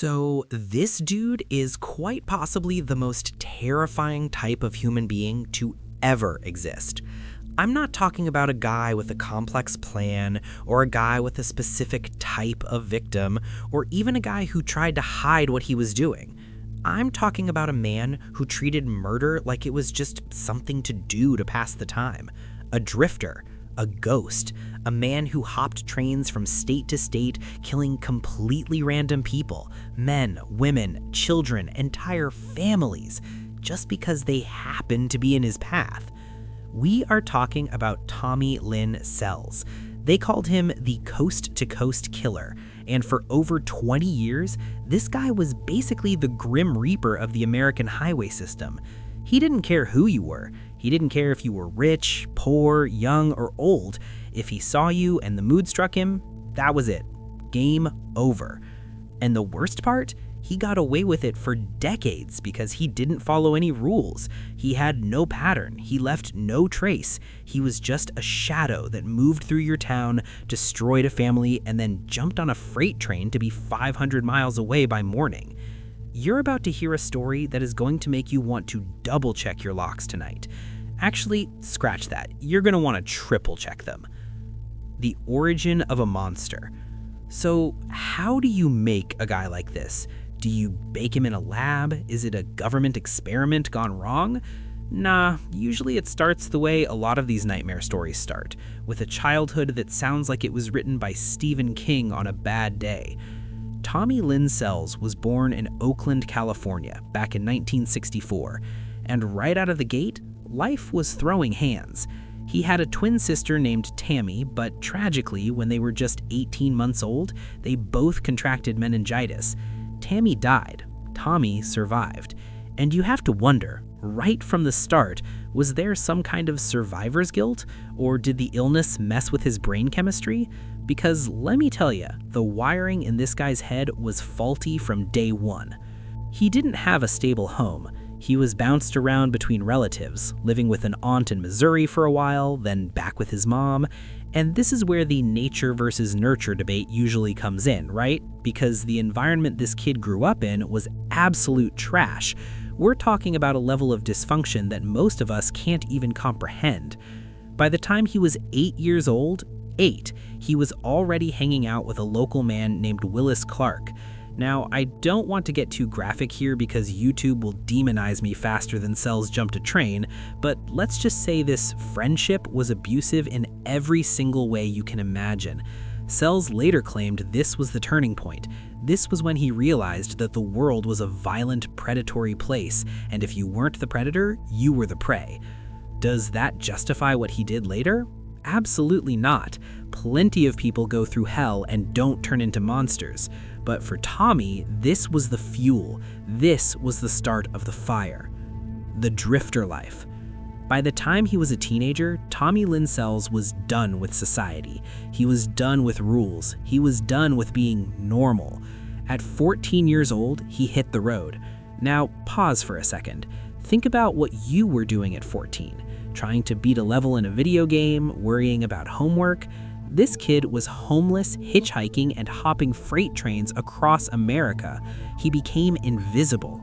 So, this dude is quite possibly the most terrifying type of human being to ever exist. I'm not talking about a guy with a complex plan, or a guy with a specific type of victim, or even a guy who tried to hide what he was doing. I'm talking about a man who treated murder like it was just something to do to pass the time. A drifter, a ghost, a man who hopped trains from state to state, killing completely random people, men, women, children, entire families, just because they happened to be in his path. We are talking about Tommy Lynn Sells. They called him the coast-to-coast killer, and for over 20 years, this guy was basically the Grim Reaper of the American highway system. He didn't care who you were. He didn't care if you were rich, poor, young, or old. If he saw you and the mood struck him, that was it. Game over. And the worst part? He got away with it for decades because he didn't follow any rules. He had no pattern. He left no trace. He was just a shadow that moved through your town, destroyed a family, and then jumped on a freight train to be 500 miles away by morning. You're about to hear a story that is going to make you want to double check your locks tonight. Actually, scratch that. You're going to want to triple check them. The origin of a monster. So, how do you make a guy like this? Do you bake him in a lab? Is it a government experiment gone wrong? Nah, usually it starts the way a lot of these nightmare stories start, with a childhood that sounds like it was written by Stephen King on a bad day. Tommy Lynn Sells was born in Oakland, California, back in 1964, and right out of the gate, life was throwing hands. He had a twin sister named Tammy, but tragically, when they were just 18 months old, they both contracted meningitis. Tammy died. Tommy survived. And you have to wonder, right from the start, was there some kind of survivor's guilt? Or did the illness mess with his brain chemistry? Because let me tell you, the wiring in this guy's head was faulty from day one. He didn't have a stable home. He was bounced around between relatives, living with an aunt in Missouri for a while, then back with his mom. And this is where the nature versus nurture debate usually comes in, right? Because the environment this kid grew up in was absolute trash. We're talking about a level of dysfunction that most of us can't even comprehend. By the time he was 8 years old, he was already hanging out with a local man named Willis Clark. Now, I don't want to get too graphic here because YouTube will demonize me faster than Sells jumped a train, but let's just say this friendship was abusive in every single way you can imagine. Sells later claimed this was the turning point. This was when he realized that the world was a violent, predatory place, and if you weren't the predator, you were the prey. Does that justify what he did later? Absolutely not. Plenty of people go through hell and don't turn into monsters. But for Tommy, this was the fuel. This was the start of the fire. The drifter life. By the time he was a teenager, Tommy Lynn Sells was done with society. He was done with rules. He was done with being normal. At 14 years old, he hit the road. Now, pause for a second. Think about what you were doing at 14. Trying to beat a level in a video game, worrying about homework. This kid was homeless, hitchhiking, and hopping freight trains across America. He became invisible.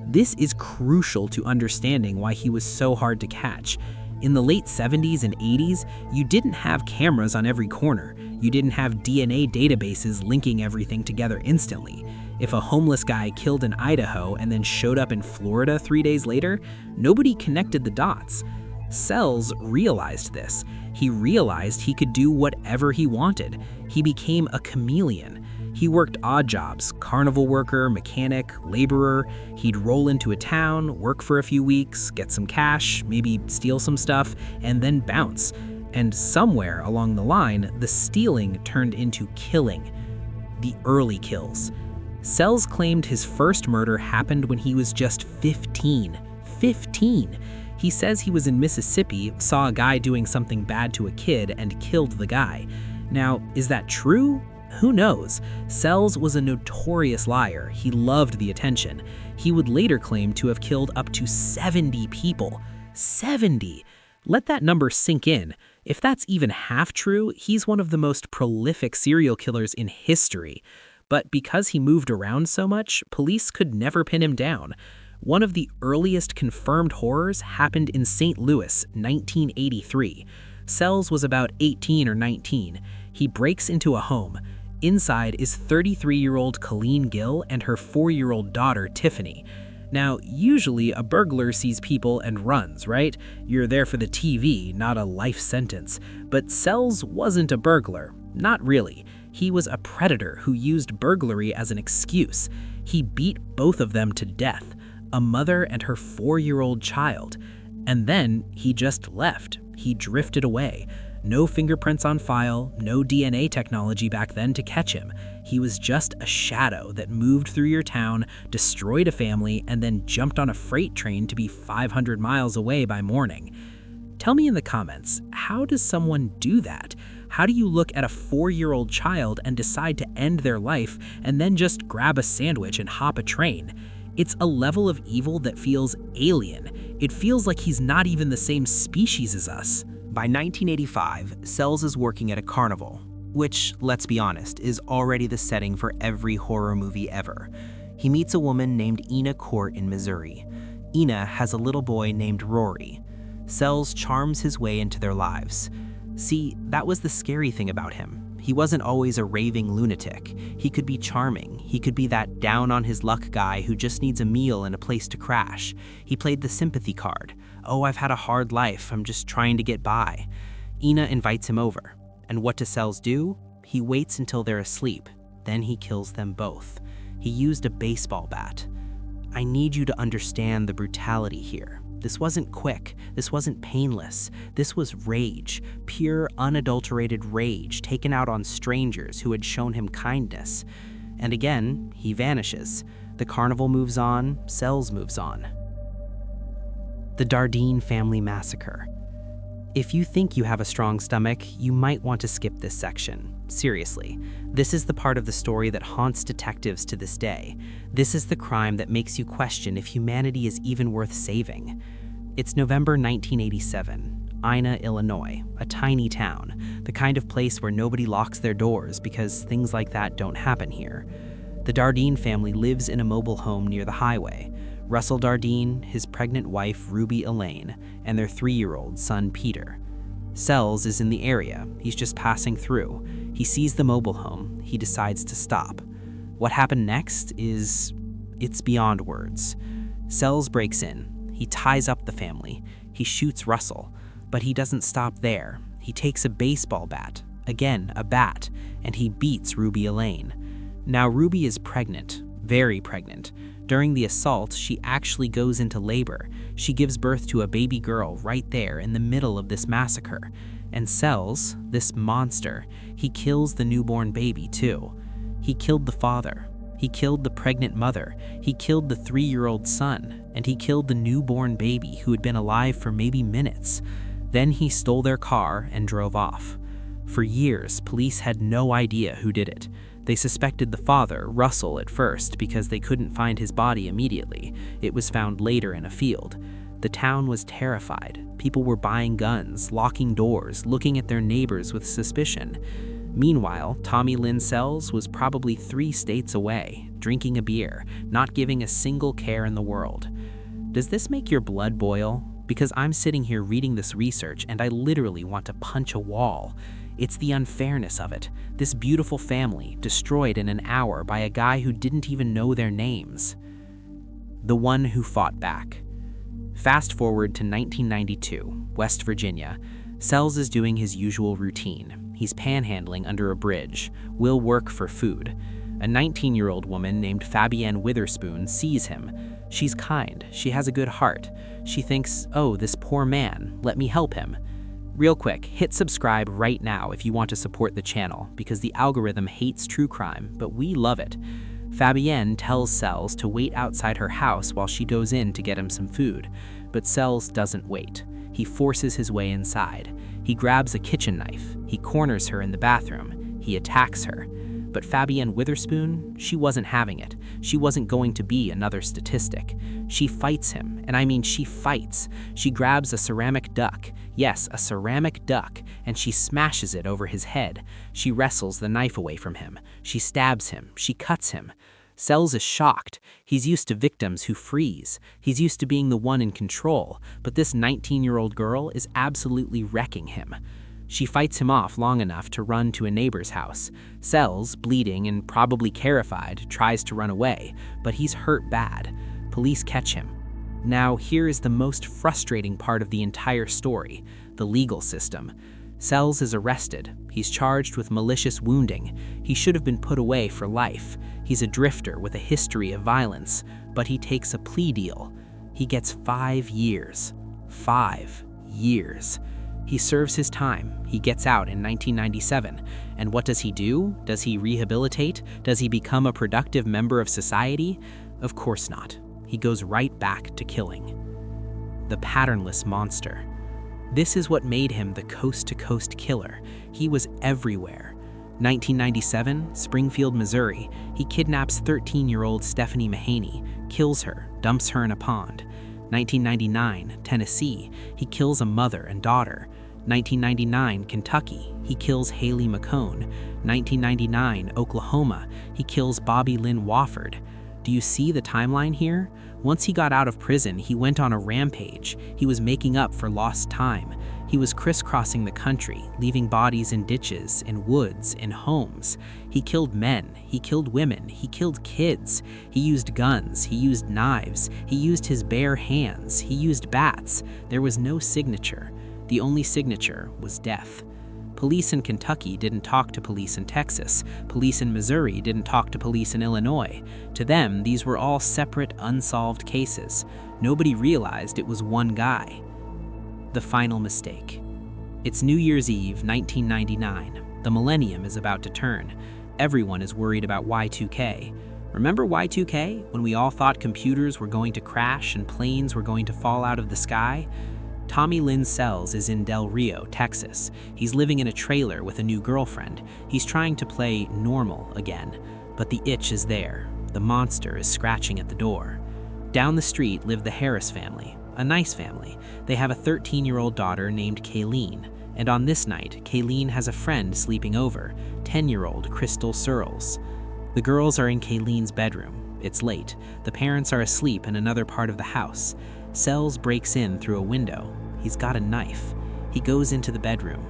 This is crucial to understanding why he was so hard to catch. In the late 70s and 80s, you didn't have cameras on every corner. You didn't have DNA databases linking everything together instantly. If a homeless guy killed in Idaho and then showed up in Florida 3 days later, nobody connected the dots. Sells realized this. He realized he could do whatever he wanted. He became a chameleon. He worked odd jobs, carnival worker, mechanic, laborer. He'd roll into a town, work for a few weeks, get some cash, maybe steal some stuff, and then bounce. And somewhere along the line, the stealing turned into killing. The early kills. Sells claimed his first murder happened when he was just 15. 15! He says he was in Mississippi, saw a guy doing something bad to a kid, and killed the guy. Now, is that true? Who knows? Sells was a notorious liar. He loved the attention. He would later claim to have killed up to 70 people. 70! Let that number sink in. If that's even half true, he's one of the most prolific serial killers in history. But because he moved around so much, police could never pin him down. One of the earliest confirmed horrors happened in St. Louis, 1983. Sells was about 18 or 19. He breaks into a home. Inside is 33-year-old Colleen Gill and her 4-year-old daughter, Tiffany. Now, usually a burglar sees people and runs, right? You're there for the TV, not a life sentence. But Sells wasn't a burglar. Not really. He was a predator who used burglary as an excuse. He beat both of them to death, a mother and her 4-year-old child. And then he just left. He drifted away. No fingerprints on file, no DNA technology back then to catch him. He was just a shadow that moved through your town, destroyed a family, and then jumped on a freight train to be 500 miles away by morning. Tell me in the comments, how does someone do that? How do you look at a 4-year-old child and decide to end their life and then just grab a sandwich and hop a train? It's a level of evil that feels alien. It feels like he's not even the same species as us. By 1985, Sells is working at a carnival, which, let's be honest, is already the setting for every horror movie ever. He meets a woman named Ina Court in Missouri. Ina has a little boy named Rory. Sells charms his way into their lives. See, that was the scary thing about him. He wasn't always a raving lunatic. He could be charming. He could be that down-on-his-luck guy who just needs a meal and a place to crash. He played the sympathy card. Oh, I've had a hard life. I'm just trying to get by. Ina invites him over. And what does Sells do? He waits until they're asleep. Then he kills them both. He used a baseball bat. I need you to understand the brutality here. This wasn't quick. This wasn't painless. This was rage, pure, unadulterated rage taken out on strangers who had shown him kindness. And again, he vanishes. The carnival moves on, Sells moves on. The Dardeen Family Massacre. If you think you have a strong stomach, you might want to skip this section. Seriously, this is the part of the story that haunts detectives to this day. This is the crime that makes you question if humanity is even worth saving. It's November 1987, Ina, Illinois, a tiny town, the kind of place where nobody locks their doors because things like that don't happen here. The Dardeen family lives in a mobile home near the highway. Russell Dardeen, his pregnant wife Ruby Elaine, and their 3-year-old son Peter. Sells is in the area. He's just passing through. He sees the mobile home. He decides to stop. What happened next it's beyond words. Sells breaks in. He ties up the family. He shoots Russell, but he doesn't stop there. He takes a baseball bat, again a bat, and he beats Ruby Elaine. Now Ruby is pregnant, very pregnant. During the assault, she actually goes into labor. She gives birth to a baby girl right there in the middle of this massacre. And Sells, this monster, he kills the newborn baby too. He killed the father. He killed the pregnant mother. He killed the 3-year-old son. And he killed the newborn baby who had been alive for maybe minutes. Then he stole their car and drove off. For years, police had no idea who did it. They suspected the father, Russell, at first because they couldn't find his body immediately. It was found later in a field. The town was terrified. People were buying guns, locking doors, looking at their neighbors with suspicion. Meanwhile, Tommy Lynn Sells was probably 3 states away, drinking a beer, not giving a single care in the world. Does this make your blood boil? Because I'm sitting here reading this research and I literally want to punch a wall. It's the unfairness of it. This beautiful family destroyed in an hour by a guy who didn't even know their names. The one who fought back. Fast forward to 1992, West Virginia. Sells is doing his usual routine. He's panhandling under a bridge, will work for food. A 19-year-old woman named Fabienne Witherspoon sees him. She's kind, she has a good heart. She thinks, oh, this poor man, let me help him. Real quick, hit subscribe right now if you want to support the channel, because the algorithm hates true crime, but we love it. Fabienne tells Sells to wait outside her house while she goes in to get him some food, but Sells doesn't wait. He forces his way inside. He grabs a kitchen knife. He corners her in the bathroom. He attacks her. But Fabienne Witherspoon, she wasn't having it. She wasn't going to be another statistic. She fights him, and I mean she fights. She grabs a ceramic duck, yes, a ceramic duck, and she smashes it over his head. She wrestles the knife away from him. She stabs him. She cuts him. Sells is shocked. He's used to victims who freeze. He's used to being the one in control, but this 19-year-old girl is absolutely wrecking him. She fights him off long enough to run to a neighbor's house. Sells, bleeding and probably terrified, tries to run away, but he's hurt bad. Police catch him. Now, here is the most frustrating part of the entire story, the legal system. Sells is arrested. He's charged with malicious wounding. He should have been put away for life. He's a drifter with a history of violence, but he takes a plea deal. He gets 5 years. 5 years. He serves his time. He gets out in 1997. And what does he do? Does he rehabilitate? Does he become a productive member of society? Of course not. He goes right back to killing. The patternless monster. This is what made him the coast-to-coast killer. He was everywhere. 1997, Springfield, Missouri. He kidnaps 13-year-old Stephanie Mahaney, kills her, dumps her in a pond. 1999, Tennessee. He kills a mother and daughter. 1999, Kentucky. He kills Haley McCone. 1999, Oklahoma. He kills Bobby Lynn Wofford. Do you see the timeline here? Once he got out of prison, he went on a rampage. He was making up for lost time. He was crisscrossing the country, leaving bodies in ditches, in woods, in homes. He killed men, he killed women, he killed kids. He used guns, he used knives, he used his bare hands, he used bats. There was no signature. The only signature was death. Police in Kentucky didn't talk to police in Texas. Police in Missouri didn't talk to police in Illinois. To them, these were all separate, unsolved cases. Nobody realized it was one guy. The final mistake. It's New Year's Eve, 1999. The millennium is about to turn. Everyone is worried about Y2K. Remember Y2K, when we all thought computers were going to crash and planes were going to fall out of the sky? Tommy Lynn Sells is in Del Rio, Texas. He's living in a trailer with a new girlfriend. He's trying to play normal again, but the itch is there. The monster is scratching at the door. Down the street live the Harris family, a nice family. They have a 13-year-old daughter named Kayleen, and on this night, Kayleen has a friend sleeping over, 10-year-old Crystal Searles. The girls are in Kayleen's bedroom. It's late. The parents are asleep in another part of the house. Sells breaks in through a window. He's got a knife. He goes into the bedroom.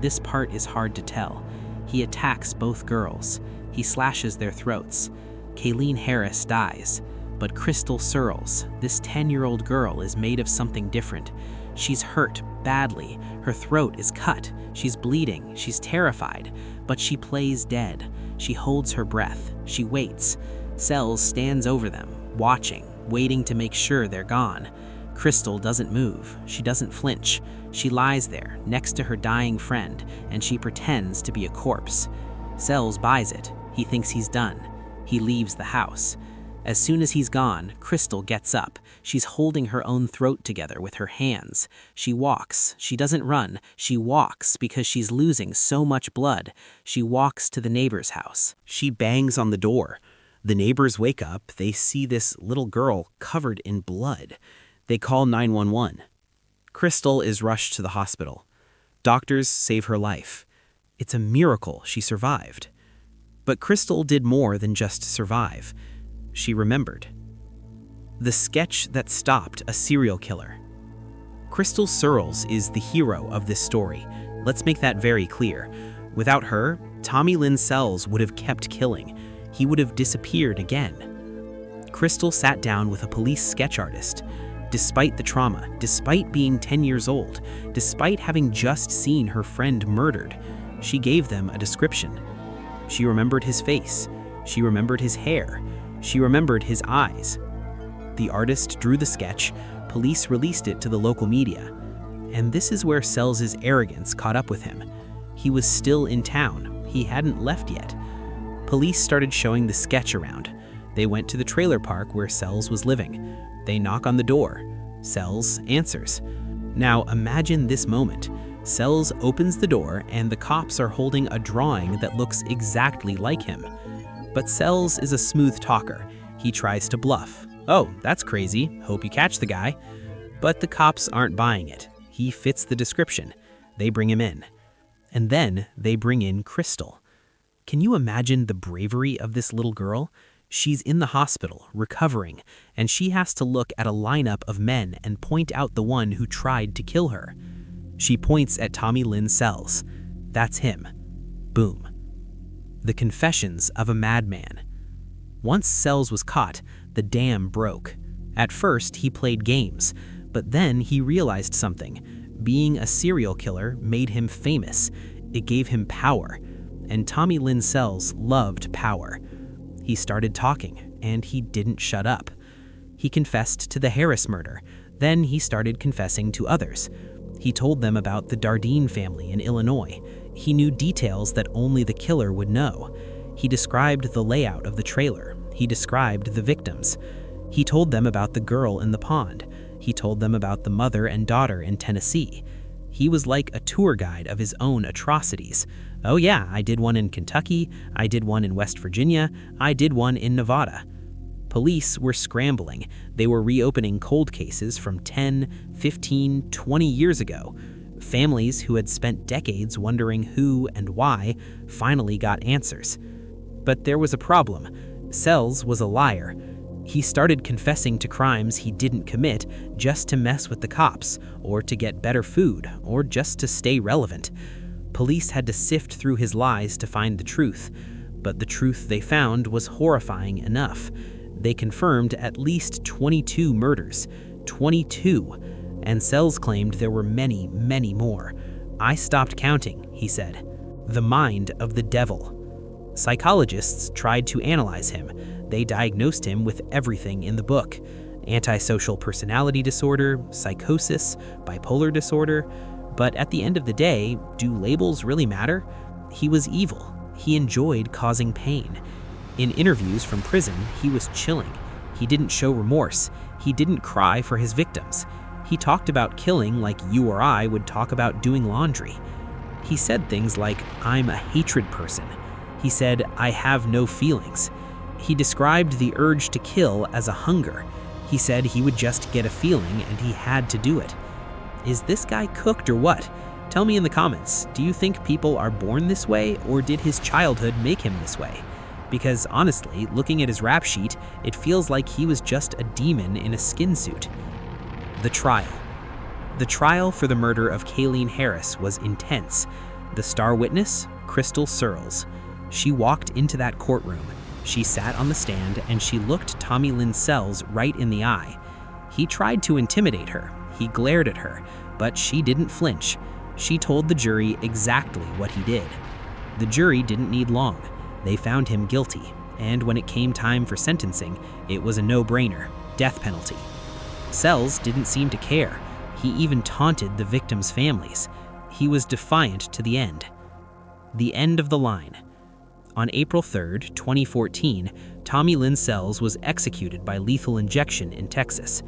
This part is hard to tell. He attacks both girls. He slashes their throats. Kayleen Harris dies. But Crystal Searles, this 10-year-old girl, is made of something different. She's hurt badly. Her throat is cut. She's bleeding. She's terrified. But she plays dead. She holds her breath. She waits. Sells stands over them, watching, waiting to make sure they're gone. Crystal doesn't move. She doesn't flinch. She lies there, next to her dying friend, and she pretends to be a corpse. Sells buys it. He thinks he's done. He leaves the house. As soon as he's gone, Crystal gets up. She's holding her own throat together with her hands. She walks. She doesn't run. She walks because she's losing so much blood. She walks to the neighbor's house. She bangs on the door. The neighbors wake up. They see this little girl covered in blood. They call 911. Crystal is rushed to the hospital. Doctors save her life. It's a miracle she survived. But Crystal did more than just survive. She remembered. The sketch that stopped a serial killer. Crystal Searles is the hero of this story. Let's make that very clear. Without her, Tommy Lynn Sells would have kept killing. He would have disappeared again. Crystal sat down with a police sketch artist. Despite the trauma, despite being 10 years old, despite having just seen her friend murdered, she gave them a description. She remembered his face. She remembered his hair. She remembered his eyes. The artist drew the sketch. Police released it to the local media. And this is where Sells' arrogance caught up with him. He was still in town. He hadn't left yet. Police started showing the sketch around. They went to the trailer park where Sells was living. They knock on the door. Sells answers. Now imagine this moment. Sells opens the door and the cops are holding a drawing that looks exactly like him. But Sells is a smooth talker. He tries to bluff. "Oh, that's crazy. Hope you catch the guy." But the cops aren't buying it. He fits the description. They bring him in. And then they bring in Crystal. Can you imagine the bravery of this little girl? She's in the hospital, recovering, and she has to look at a lineup of men and point out the one who tried to kill her. She points at Tommy Lynn Sells. That's him. Boom. The confessions of a madman. Once Sells was caught, the dam broke. At first, he played games, but then he realized something. Being a serial killer made him famous. It gave him power. And Tommy Lynn Sells loved power. He started talking, and he didn't shut up. He confessed to the Harris murder. Then he started confessing to others. He told them about the Dardeen family in Illinois. He knew details that only the killer would know. He described the layout of the trailer. He described the victims. He told them about the girl in the pond. He told them about the mother and daughter in Tennessee. He was like a tour guide of his own atrocities. "Oh yeah, I did one in Kentucky, I did one in West Virginia, I did one in Nevada." Police were scrambling. They were reopening cold cases from 10, 15, 20 years ago. Families who had spent decades wondering who and why finally got answers. But there was a problem. Sells was a liar. He started confessing to crimes he didn't commit just to mess with the cops, or to get better food, or just to stay relevant. Police had to sift through his lies to find the truth, but the truth they found was horrifying enough. They confirmed at least 22 murders. 22! And Sells claimed there were many, many more. "I stopped counting," he said. The mind of the devil. Psychologists tried to analyze him. They diagnosed him with everything in the book: antisocial personality disorder, psychosis, bipolar disorder. But at the end of the day, do labels really matter? He was evil. He enjoyed causing pain. In interviews from prison, he was chilling. He didn't show remorse. He didn't cry for his victims. He talked about killing like you or I would talk about doing laundry. He said things like, "I'm a hatred person." He said, "I have no feelings." He described the urge to kill as a hunger. He said he would just get a feeling and he had to do it. Is this guy cooked or what? Tell me in the comments, do you think people are born this way, or did his childhood make him this way? Because honestly, looking at his rap sheet, it feels like he was just a demon in a skin suit. The trial. The trial for the murder of Kayleen Harris was intense. The star witness, Crystal Searles. She walked into that courtroom. She sat on the stand and she looked Tommy Lynn Sells right in the eye. He tried to intimidate her. He glared at her, but she didn't flinch. She told the jury exactly what he did. The jury didn't need long. They found him guilty, and when it came time for sentencing, it was a no-brainer: death penalty. Sells didn't seem to care. He even taunted the victims' families. He was defiant to the end. The end of the line. On April 3rd, 2014, Tommy Lynn Sells was executed by lethal injection in Texas.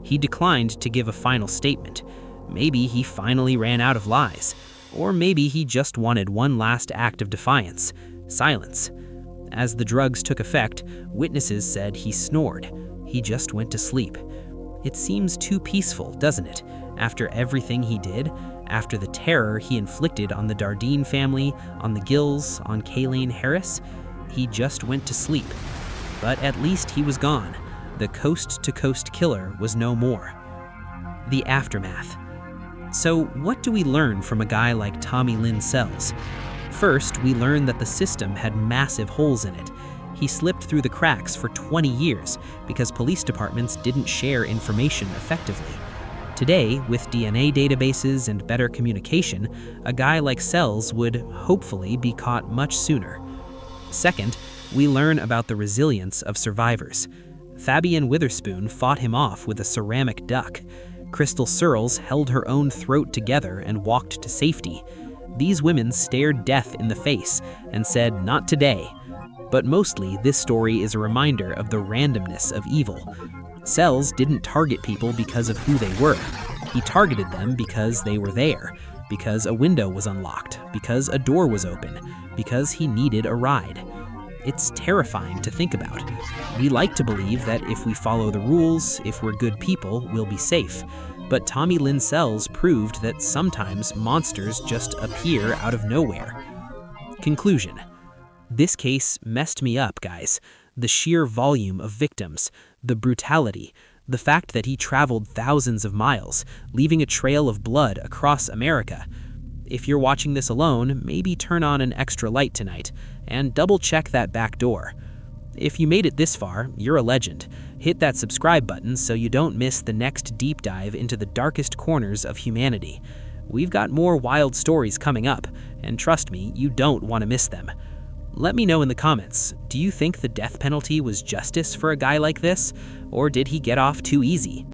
He declined to give a final statement. Maybe he finally ran out of lies. Or maybe he just wanted one last act of defiance: silence. As the drugs took effect, witnesses said he snored. He just went to sleep. It seems too peaceful, doesn't it? After everything he did, after the terror he inflicted on the Dardeen family, on the Gills, on Kayleen Harris, he just went to sleep. But at least he was gone. The coast-to-coast killer was no more. The aftermath. So what do we learn from a guy like Tommy Lynn Sells? First, we learn that the system had massive holes in it. He slipped through the cracks for 20 years because police departments didn't share information effectively. Today, with DNA databases and better communication, a guy like Sells would hopefully be caught much sooner. Second, we learn about the resilience of survivors. Fabian Witherspoon fought him off with a ceramic duck. Crystal Searles held her own throat together and walked to safety. These women stared death in the face and said, "Not today." But mostly, this story is a reminder of the randomness of evil. Sells didn't target people because of who they were. He targeted them because they were there. because a window was unlocked, because a door was open, because he needed a ride. It's terrifying to think about. We like to believe that if we follow the rules, if we're good people, we'll be safe. But Tommy Lynn Sells proved that sometimes monsters just appear out of nowhere. Conclusion. This case messed me up, guys. The sheer volume of victims, the brutality, the fact that he traveled thousands of miles, leaving a trail of blood across America. If you're watching this alone, maybe turn on an extra light tonight and double check that back door. If you made it this far, you're a legend. Hit that subscribe button so you don't miss the next deep dive into the darkest corners of humanity. We've got more wild stories coming up, and trust me, you don't want to miss them. Let me know in the comments, do you think the death penalty was justice for a guy like this, or did he get off too easy?